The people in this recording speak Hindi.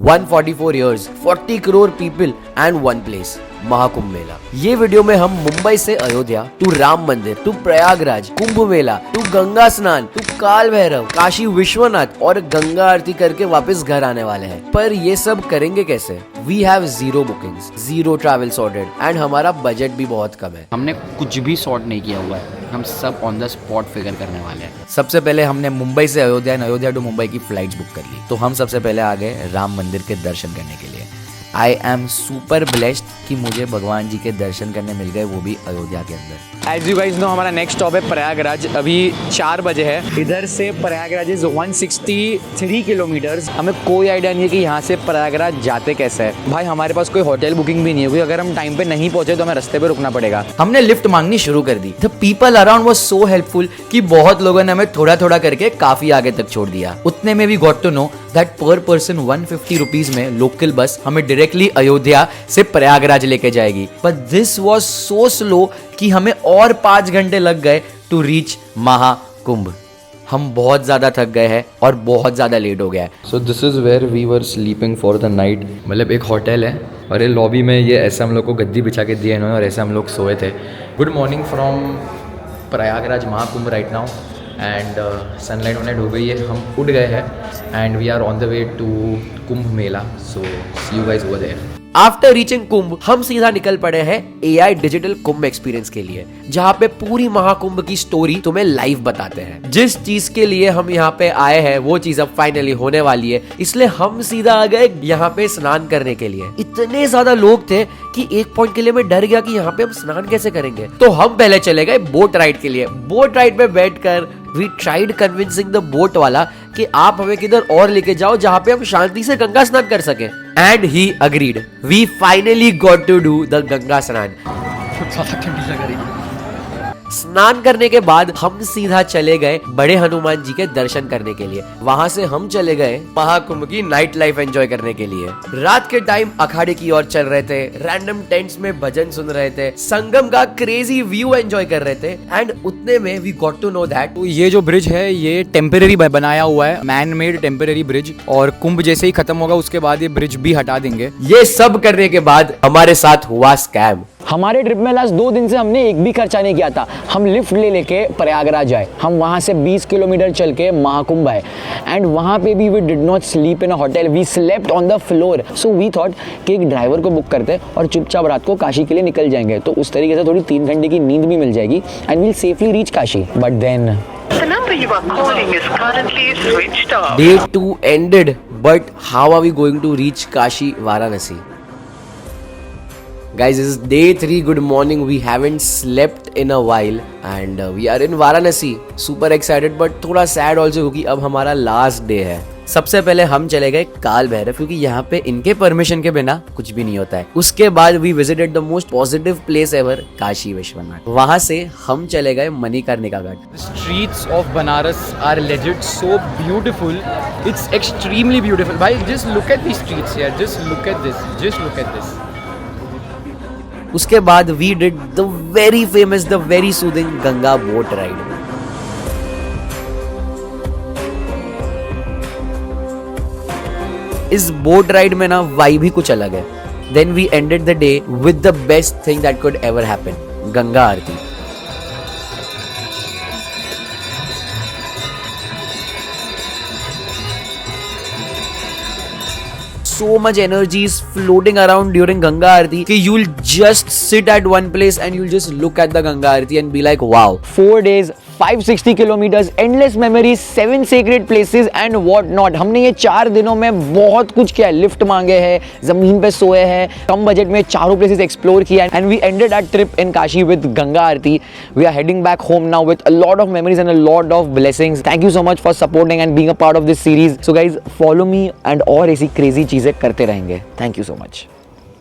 144 years, 40 crore people and one place. Mahakumbh मेला। ये वीडियो में हम मुंबई से Ayodhya to Ram Mandir to Prayagraj, Kumbh Mela to Ganga snan to काल भैरव, काशी विश्वनाथ और गंगा आरती करके वापस घर आने वाले हैं। पर ये सब करेंगे कैसे? We have zero bookings, zero travel sorted and हमारा बजट भी बहुत कम है। हमने कुछ भी सॉर्ट नहीं किया हुआ है, हम सब ऑन द स्पॉट फिगर करने वाले हैं। सबसे पहले हमने मुंबई से अयोध्या टू मुंबई की फ्लाइट्स बुक कर ली। तो हम सबसे पहले आ गए राम मंदिर के दर्शन करने के लिए। आई एम सुपर ब्लेस्ड कि मुझे भगवान जी के दर्शन करने मिल गए, वो भी अयोध्या के अंदर। एज यू गाइज नो, हमारा नेक्स्ट स्टॉप है प्रयागराज। अभी 4 बजे है। इधर से प्रयागराज इज 163 किलोमीटर्स। हमें कोई आइडिया नहीं है कि यहाँ से प्रयागराज जाते कैसे है। भाई हमारे पास कोई होटल बुकिंग भी नहीं हुई। अगर हम टाइम पे नहीं पहुंचे तो हमें रास्ते पे रुकना पड़ेगा। हमने लिफ्ट मांगनी शुरू कर दी। The people around was so helpful कि बहुत लोगों ने हमें थोड़ा थोड़ा करके काफी आगे तक छोड़ दिया। उतने में भी गॉट टू नो दैट पर पर्सन 150 रुपीज में लोकल बस हमें डायरेक्टली अयोध्या से प्रयागराज लेके जाएगी। But this was so slow कि हमें और 5 घंटे लग गए टू रीच महाकुंभ। हम बहुत ज्यादा थक गए हैं और बहुत ज्यादा लेट हो गया है। So this is where we were sleeping for the night. मतलब एक होटल है और ये लॉबी में ये ऐसे हम लोग को गद्दी बिछा के दिए इन्होंने और ऐसे हम लोग सोए थे। Good morning from Prayagraj Mahakumbh right now and sunlight होने हो गई है। हम उठ गए हैं and we are on the way to Kumbh Mela. So see you guys over there. After reaching Kumbh हम सीधा निकल पड़े हैं AI डिजिटल कुंभ एक्सपीरियंस के लिए, जहाँ पे पूरी महाकुंभ की स्टोरी तुम्हें लाइव बताते हैं। जिस चीज के लिए हम यहाँ पे आए हैं वो चीज अब फाइनली होने वाली है, इसलिए हम सीधा आ गए यहाँ पे स्नान करने के लिए। इतने ज्यादा लोग थे कि एक पॉइंट के लिए मैं डर गया कि यहाँ पे हम स्नान कैसे करेंगे। तो हम पहले चले गए बोट राइड के लिए। बोट राइड पे बैठकर we tried convincing the boat वाला कि आप हमें किधर और लेके जाओ जहाँ पे हम शांति से गंगा स्नान कर सके। And he agreed. We finally got to do the Ganga snan. स्नान करने के बाद हम सीधा चले गए बड़े हनुमान जी के दर्शन करने के लिए। वहां से हम चले गए महाकुंभ की नाइट लाइफ एंजॉय करने के लिए। रात के टाइम अखाड़े की ओर चल रहे थे, रैंडम टेंट्स में भजन सुन रहे थे, संगम का क्रेजी व्यू एंजॉय कर रहे थे। एंड उतने में we got to know that ये जो ब्रिज है ये टेम्परेरी बनाया हुआ है, मैन मेड टेम्परेरी ब्रिज। और कुंभ जैसे ही खत्म होगा उसके बाद ये ब्रिज भी हटा देंगे। ये सब करने के बाद हमारे साथ हुआ स्कैम। हमारे ट्रिप में लास्ट 2 दिन से हमने एक भी खर्चा नहीं किया था। हम लिफ्ट ले लेके प्रयागराज आए। हम वहाँ से 20 किलोमीटर चल के महाकुंभ आए एंड वहाँ पे भी we did not sleep in a hotel, we slept on the floor. So we thought कि एक ड्राइवर को बुक करते और चुपचाप रात को काशी के लिए निकल जाएंगे, तो उस तरीके से थोड़ी 3 घंटे की नींद भी मिल जाएगी and we'll safely reach Kashi. But then The number you are calling is currently switched off. Day 2 ended, but how are we going to reach Kashi, Varanasi? Guys, this is day 3. Good morning. We haven't slept in a while and we are in Varanasi. Super excited but थोड़ा sad also क्योंकि अब हमारा last day है। सबसे पहले हम चले गए काल भैरव क्योंकि यहाँ पे इनके परमिशन के बिना कुछ भी नहीं होता है। उसके बाद we visited the most positive place ever, Kashi Vishwanath. वहाँ से हम चले गए Manikarnika Ghat. Streets of Banaras are legit so beautiful, it's extremely beautiful. भाई just look at the streets here, just look at this, just look at this. उसके बाद we did the very famous, the very soothing Ganga boat ride. इस बोट राइड में ना वाइब ही कुछ अलग है। Then we ended the day with the best thing that could ever happen, Ganga Aarti. So much energy is floating around during Ganga Aarti कि you'll just sit at one place and you'll just look at the Ganga Aarti and be like wow. 4 days, 560 kilometres, endless memories, 7 sacred places and what not. हमने ये 4 दिनों में बहुत कुछ किया है। लिफ्ट मांगे हैं, जमीन पे सोए हैं, कम बजट में चारों प्लेसेस एक्सप्लोर किया and we ended our trip in Kashi with Ganga aarti. We are heading back home now with a lot of memories and a lot of blessings. Thank you so much for supporting and being a part of this series. So guys follow me and और ऐसी क्रेजी चीजें करते रहेंगे। Thank you so much.